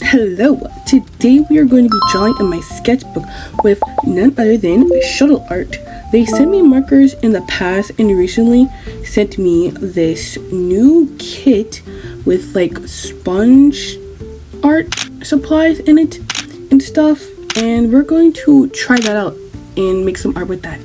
Hello, today we are going to be drawing in my sketchbook with none other than Shuttle art. They sent me markers in the past and recently sent me this new kit with like sponge art supplies in it and stuff, and we're going to try that out and make some art with that.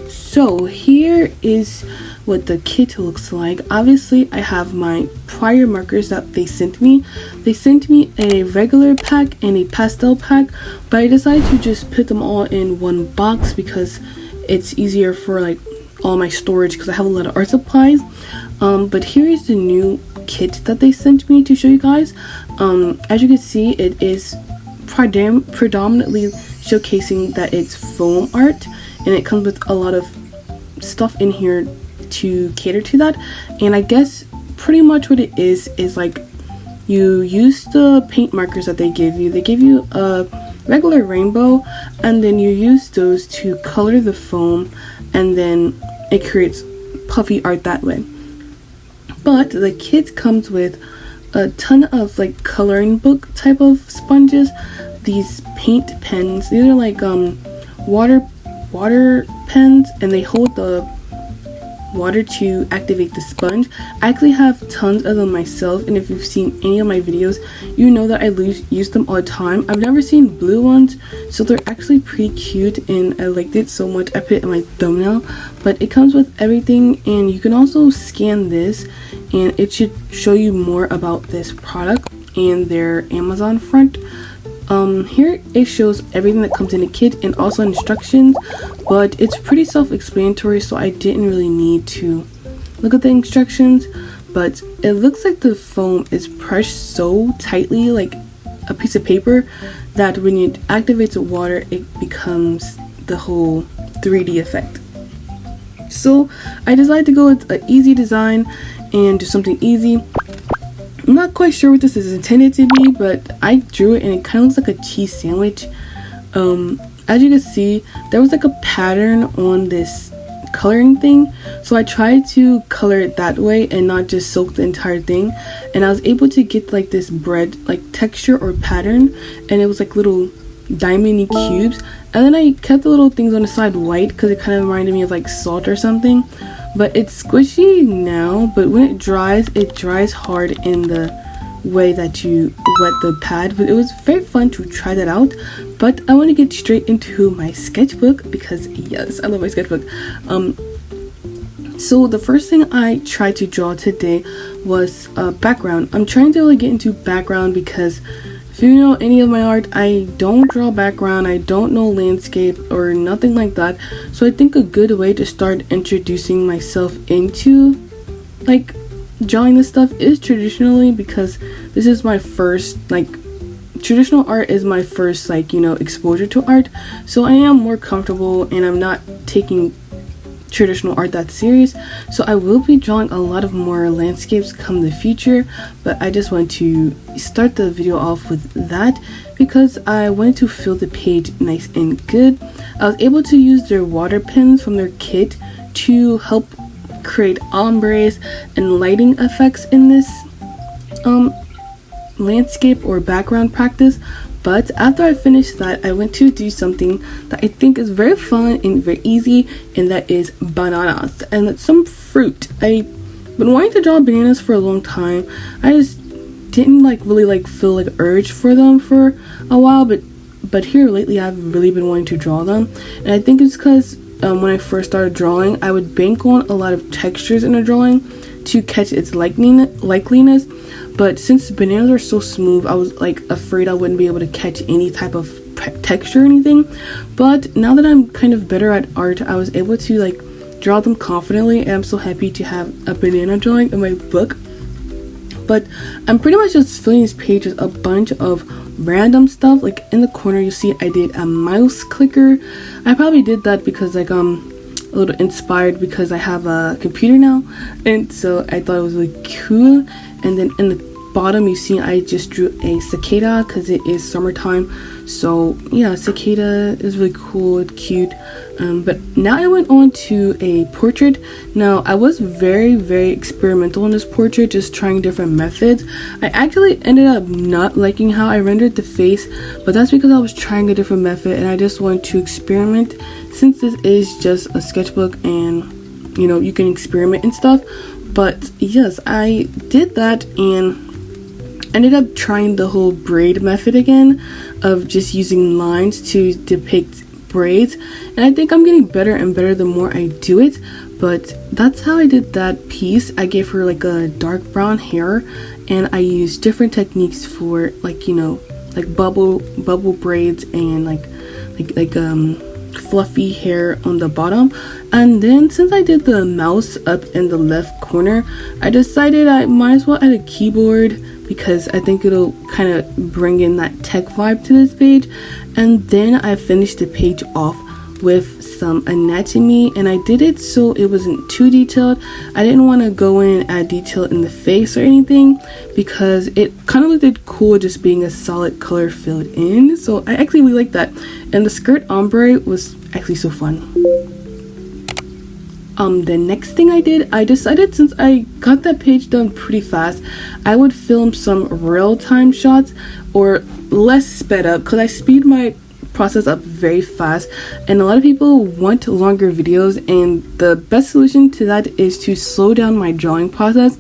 So here is what the kit looks like. Obviously I have my prior markers that they sent me. They sent me a regular pack and a pastel pack, but I decided to just put them all in one box because it's easier for like all my storage because I have a lot of art supplies. But here is the new kit that they sent me to show you guys. As you can see, it is predominantly showcasing that it's foam art, and it comes with a lot of stuff in here to cater to that. And I guess pretty much what it is like you use the paint markers that they give you. They give you a regular rainbow, and then you use those to color the foam, and then it creates puffy art that way. But the kit comes with a ton of like coloring book type of sponges, these paint pens. These are like water pens, and they hold the water to activate the sponge. I actually have tons of them myself, and if you've seen any of my videos, you know that I use them all the time. I've never seen blue ones, so they're actually pretty cute and I liked it so much I put it in my thumbnail. But it comes with everything, and you can also scan this and it should show you more about this product and their Amazon front. Here it shows everything that comes in the kit and also instructions, but it's pretty self-explanatory, so I didn't really need to look at the instructions. But it looks like the foam is pressed so tightly like a piece of paper that when it activates the water, it becomes the whole 3D effect. So I decided to go with an easy design and do something easy. I'm not quite sure what this is intended to be, but I drew it and it kind of looks like a cheese sandwich. As you can see, there was like a pattern on this coloring thing, so I tried to color it that way and not just soak the entire thing, and I was able to get like this bread like texture or pattern, and it was like little diamondy cubes. And then I kept the little things on the side white because it kind of reminded me of like salt or something. But it's squishy now, but when it dries hard in the way that you wet the pad. But it was very fun to try that out. But I want to get straight into my sketchbook because yes, I love my sketchbook. So the first thing I tried to draw today was background. I'm trying to really get into background because if you know any of my art, I don't draw background, I don't know landscape or nothing like that. So I think a good way to start introducing myself into like drawing this stuff is traditionally, because this is my first like traditional art is my first like, you know, exposure to art. So I am more comfortable and I'm not taking traditional art that serious, so I will be drawing a lot of more landscapes come the future. But I just want to start the video off with that because I wanted to fill the page nice and good. I was able to use their water pens from their kit to help create ombres and lighting effects in this landscape or background practice. But after I finished that, I went to do something that I think is very fun and very easy, and that is bananas. And it's some fruit. I've been wanting to draw bananas for a long time. I just didn't like really like feel like urge for them for a while, but here lately I've really been wanting to draw them. And I think it's because when I first started drawing, I would bank on a lot of textures in a drawing to catch its likeliness. But since bananas are so smooth, I was like afraid I wouldn't be able to catch any type of texture or anything. But now that I'm kind of better at art, I was able to like draw them confidently, and I'm so happy to have a banana drawing in my book. But I'm pretty much just filling this page with a bunch of random stuff. Like in the corner you see I did a mouse clicker. I probably did that because like a little inspired because I have a computer now, and so I thought it was really cool. And then in the bottom, you see I just drew a cicada because it is summertime. So yeah, cicada is really cool and cute. But now I went on to a portrait. Now I was very experimental in this portrait, just trying different methods. I actually ended up not liking how I rendered the face, but that's because I was trying a different method and I just wanted to experiment, since this is just a sketchbook and you know, you can experiment and stuff. But yes, I did that and ended up trying the whole braid method again, of just using lines to depict braids, and I think I'm getting better and better the more I do it. But that's how I did that piece. I gave her like a dark brown hair, and I used different techniques for, like, you know, like bubble braids and like fluffy hair on the bottom. And then since I did the mouse up in the left corner, I decided I might as well add a keyboard, because I think it'll kind of bring in that tech vibe to this page. And then I finished the page off with some anatomy, and I did it so it wasn't too detailed. I didn't want to go in and add detail in the face or anything, because it kind of looked cool just being a solid color filled in. So I actually really liked that, and the skirt ombre was actually so fun. The next thing I did, I decided, since I got that page done pretty fast, I would film some real-time shots, or less sped up, because I speed my process up very fast, and a lot of people want longer videos, and the best solution to that is to slow down my drawing process.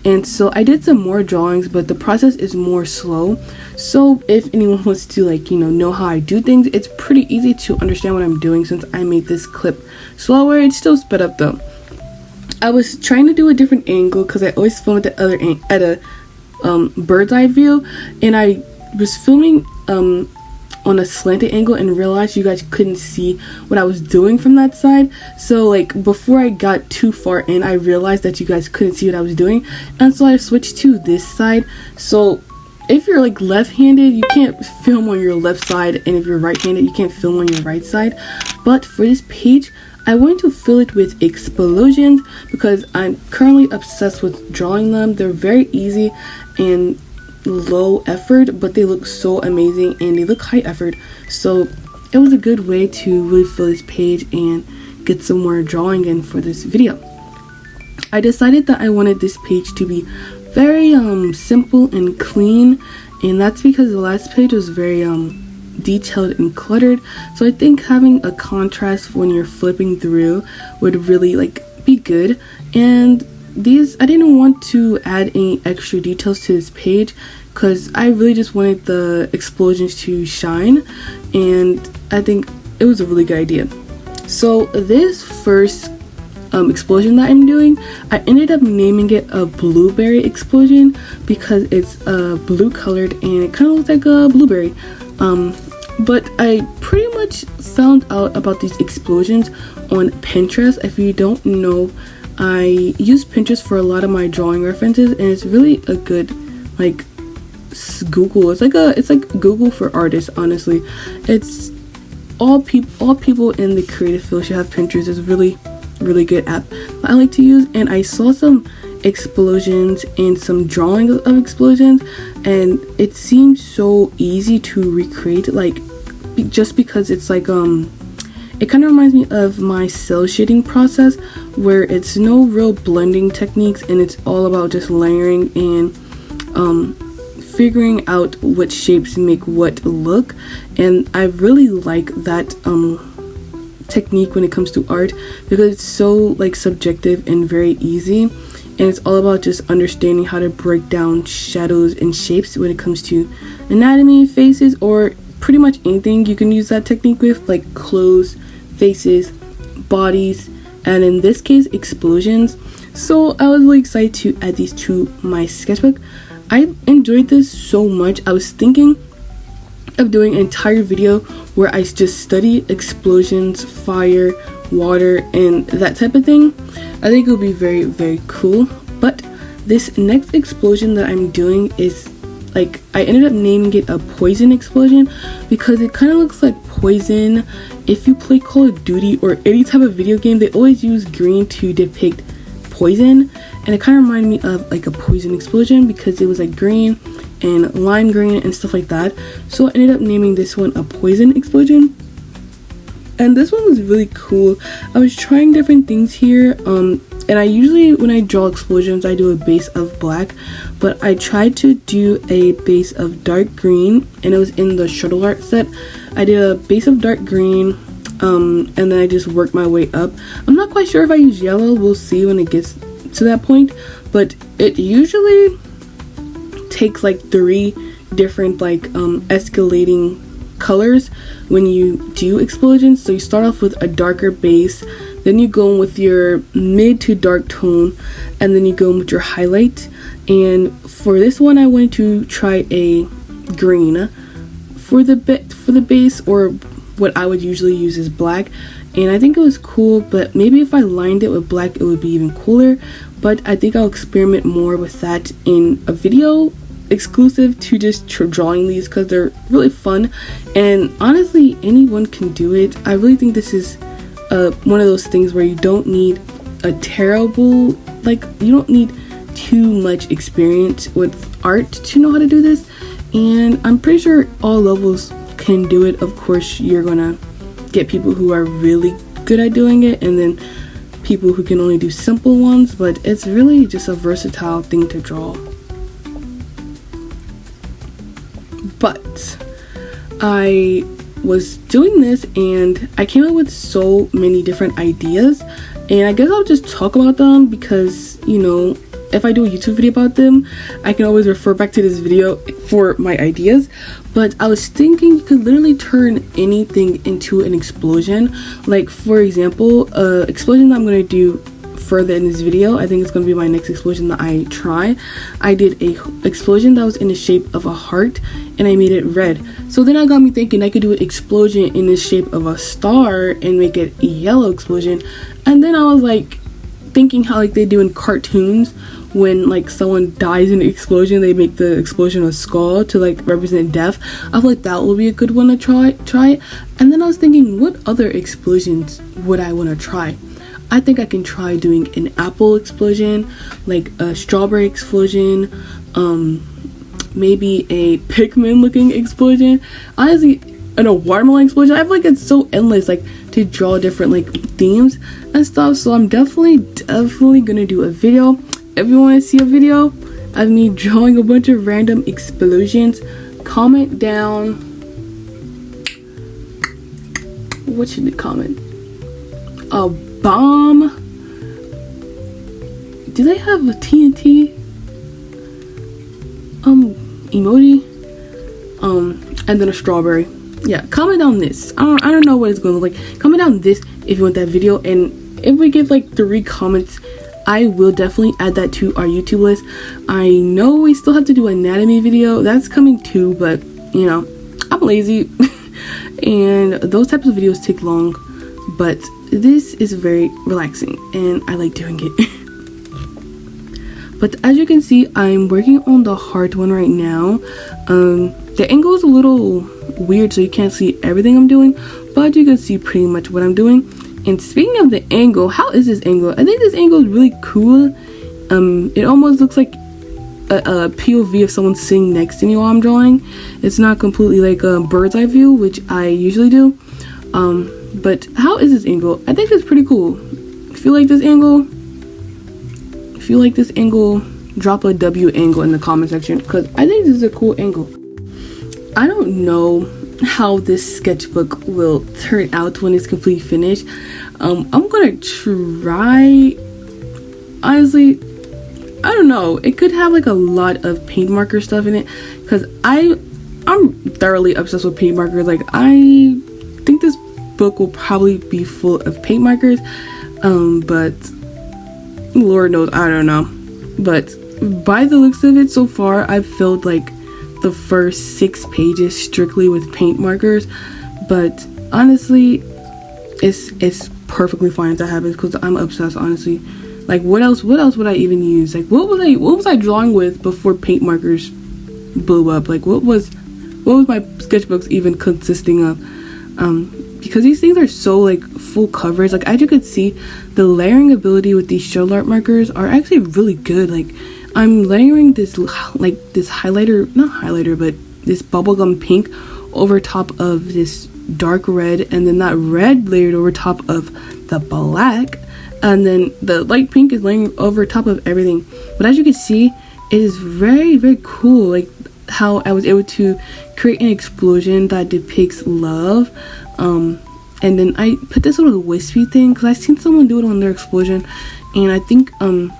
And so I did some more drawings, but the process is more slow. So if anyone wants to, like, you know how I do things, it's pretty easy to understand what I'm doing, since I made this clip slower. It's still sped up though. I was trying to do a different angle, because I always film at the other at a bird's eye view, and I was filming on a slanted angle and realized you guys couldn't see what I was doing from that side. So like before I got too far in, I realized that you guys couldn't see what I was doing, and so I switched to this side. So if you're like left-handed, you can't film on your left side, and if you're right-handed, you can't film on your right side. But for this page, I want to fill it with explosions, because I'm currently obsessed with drawing them. They're very easy and low effort, but they look so amazing, and they look high effort. So it was a good way to really fill this page and get some more drawing in for this video. I decided that I wanted this page to be very simple and clean, and that's because the last page was very detailed and cluttered. So I think having a contrast when you're flipping through would really like be good. And these, I didn't want to add any extra details to this page, because I really just wanted the explosions to shine, and I think it was a really good idea. So this first explosion that I'm doing, I ended up naming it a blueberry explosion, because it's blue colored and it kind of looks like a blueberry. But I pretty much found out about these explosions on Pinterest. If you don't know, I use Pinterest for a lot of my drawing references, and it's really a good like Google. It's like Google for artists, honestly. It's all people in the creative field should have Pinterest. It's a really good app that I like to use, and I saw some explosions and some drawings of explosions, and it seemed so easy to recreate, like just because it's like it kind of reminds me of my cell shading process, where it's no real blending techniques, and it's all about just layering and figuring out what shapes make what look. And I really like that technique when it comes to art, because it's so like subjective and very easy, and it's all about just understanding how to break down shadows and shapes when it comes to anatomy, faces, or pretty much anything you can use that technique with, like clothes, faces, bodies, and in this case explosions. So I was really excited to add these to my sketchbook. I enjoyed this so much. I was thinking of doing an entire video where I just study explosions, fire, water, and that type of thing. I think it would be very cool. But this next explosion that I'm doing is like, I ended up naming it a poison explosion, because it kind of looks like poison. If you play Call of Duty or any type of video game, they always use green to depict poison, and it kind of reminded me of like a poison explosion because it was like green and lime green and stuff like that. So I ended up naming this one a poison explosion. And this one was really cool. I was trying different things here, and I usually, when I draw explosions, I do a base of black, but I tried to do a base of dark green, and it was in the Shuttle art set. I did a base of dark green, and then I just worked my way up. I'm not quite sure if I use yellow. We'll see when it gets to that point, but it usually takes like 3 different like escalating colors when you do explosions. So you start off with a darker base, then you go in with your mid to dark tone, and then you go in with your highlight. And for this one I wanted to try a green for the base, or what I would usually use is black, and I think it was cool, but maybe if I lined it with black it would be even cooler. But I think I'll experiment more with that in a video exclusive to just drawing these, because they're really fun and honestly anyone can do it. I really think this is one of those things where you don't need a terrible, like, you don't need too much experience with art to know how to do this, and I'm pretty sure all levels can do it. Of course you're gonna get people who are really good at doing it and then people who can only do simple ones, but it's really just a versatile thing to draw. But I was doing this and I came up with so many different ideas, and I guess I'll just talk about them because, you know, if I do a YouTube video about them, I can always refer back to this video for my ideas. But I was thinking you could literally turn anything into an explosion. Like, for example, explosion that I'm going to do further in this video, I think it's going to be my next explosion that I try. I did a explosion that was in the shape of a heart and I made it red. So then I got me thinking I could do an explosion in the shape of a star and make it a yellow explosion. And then I was like thinking how like they do in cartoons, when like someone dies in an explosion, they make the explosion a skull to like represent death. I feel like that would be a good one to try. And then I was thinking, what other explosions would I want to try? I think I can try doing an apple explosion, like a strawberry explosion, maybe a Pikmin looking explosion, honestly, and a watermelon explosion. I feel like it's so endless, like, to draw different like themes and stuff. So I'm definitely gonna do a video. If you want to see a video of me drawing a bunch of random explosions, comment down. What should it comment? A bomb. Do they have a TNT emoji? And then a strawberry. Yeah, comment down this. I don't know what it's gonna look like. Comment down this if you want that video, and if we get like 3 comments, I will definitely add that to our YouTube list. I know we still have to do an anatomy video, that's coming too, but you know, I'm lazy and those types of videos take long, but this is very relaxing and I like doing it. But as you can see, I'm working on the heart one right now. The angle is a little weird, so you can't see everything I'm doing, but you can see pretty much what I'm doing. And speaking of the angle, how is this angle? I think this angle is really cool. It almost looks like a POV of someone sitting next to me while I'm drawing. It's not completely like a bird's eye view, which I usually do. But how is this angle? I think it's pretty cool. If you like this angle, drop a W angle in the comment section, because I think this is a cool angle. I don't know how this sketchbook will turn out when it's completely finished. I'm gonna try, honestly, I don't know, it could have like a lot of paint marker stuff in it, because I'm thoroughly obsessed with paint markers. Like, I think this book will probably be full of paint markers, but Lord knows, I don't know. But by the looks of it so far, I've filled like the first 6 pages strictly with paint markers, but honestly it's perfectly fine if that happens, because I'm obsessed, honestly. Like, what else would I even use? Like, what was I drawing with before paint markers blew up? Like, what was my sketchbooks even consisting of? because these things are so like full coverage. Like as you can see, the layering ability with these shuttle art markers are actually really good. Like I'm layering this like this highlighter, not highlighter, but this bubblegum pink over top of this dark red, and then that red layered over top of the black, and then the light pink is laying over top of everything. But as you can see, it is very, very cool, like how I was able to create an explosion that depicts love. And then I put this little wispy thing because I seen someone do it on their explosion, and I think it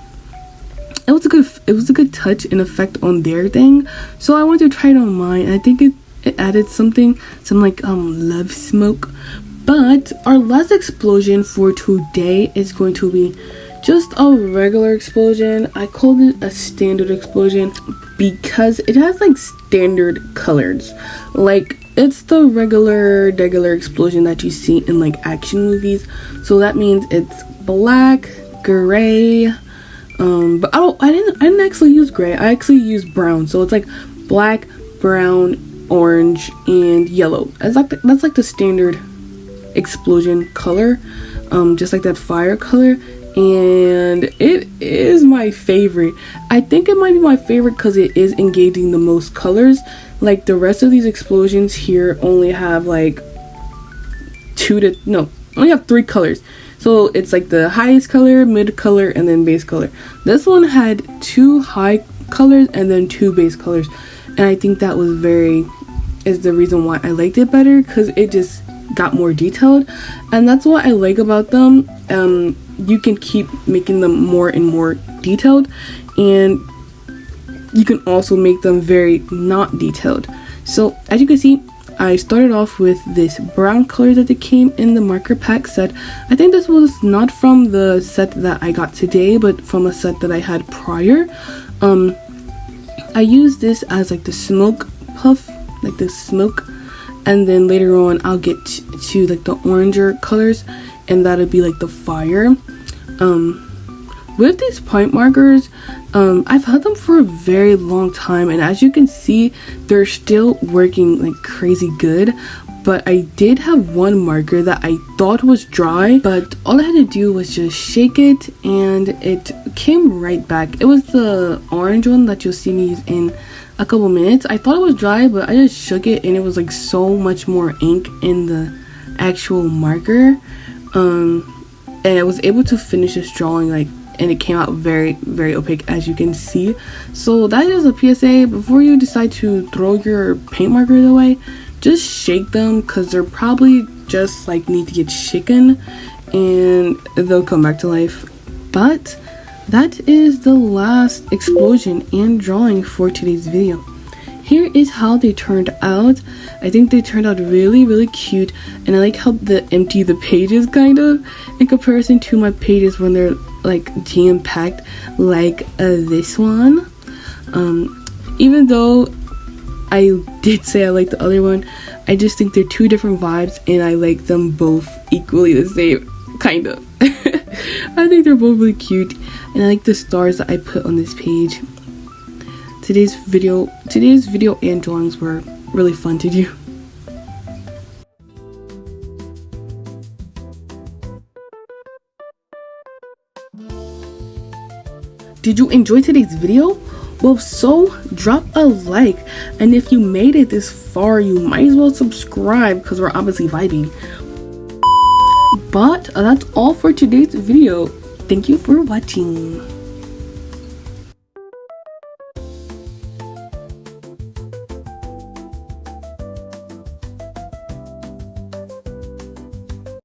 was a good touch and effect on their thing, so I wanted to try it on mine, and I think it added some like love smoke. But our last explosion for today is going to be just a regular explosion. I called it a standard explosion because it has like standard colors. Like it's the regular explosion that you see in like action movies. So that means it's black, gray, but I didn't actually use gray. I actually used brown. So it's like black, brown, orange, and yellow. That's like the standard explosion color, just like that fire color, and it is my favorite. I think it might be my favorite because it is engaging the most colors. Like the rest of these explosions here only have like only have 3 colors. So it's like the highest color, mid color, and then base color. This one had 2 high colors and then 2 base colors, and I think that was is the reason why I liked it better, because it just got more detailed, and that's what I like about them. You can keep making them more and more detailed, and you can also make them very not detailed. So as you can see, I started off with this brown color that came in the marker pack set. I think this was not from the set that I got today, but from a set that I had prior. I used this as like the smoke puff, like the smoke, and then later on I'll get to like the oranger colors, and that'll be like the fire. With these point markers, I've had them for a very long time, and as you can see, they're still working like crazy good. But I did have one marker that I thought was dry, but all I had to do was just shake it and it came right back. It was the orange one that you'll see me use in a couple minutes. I thought it was dry, but I just shook it and it was like so much more ink in the actual marker, and I was able to finish this drawing like, and it came out very, very opaque, as you can see. So that is a PSA. Before you decide to throw your paint markers away, just shake them, because they're probably just like need to get shaken and they'll come back to life. But that is the last explosion and drawing for today's video. Here is how they turned out. I think they turned out really, really cute, and I like how empty the pages kind of in comparison to my pages when they're like jam-packed like this one. Even though I did say I like the other one, I just think they're 2 different vibes, and I like them both equally the same, kind of. I think they're both really cute, and I like the stars that I put on this page. Today's video and drawings were really fun to do. Did you enjoy today's video? Well, so drop a like, and if you made it this far, you might as well subscribe, because we're obviously vibing. But that's all for today's video. Thank you for watching.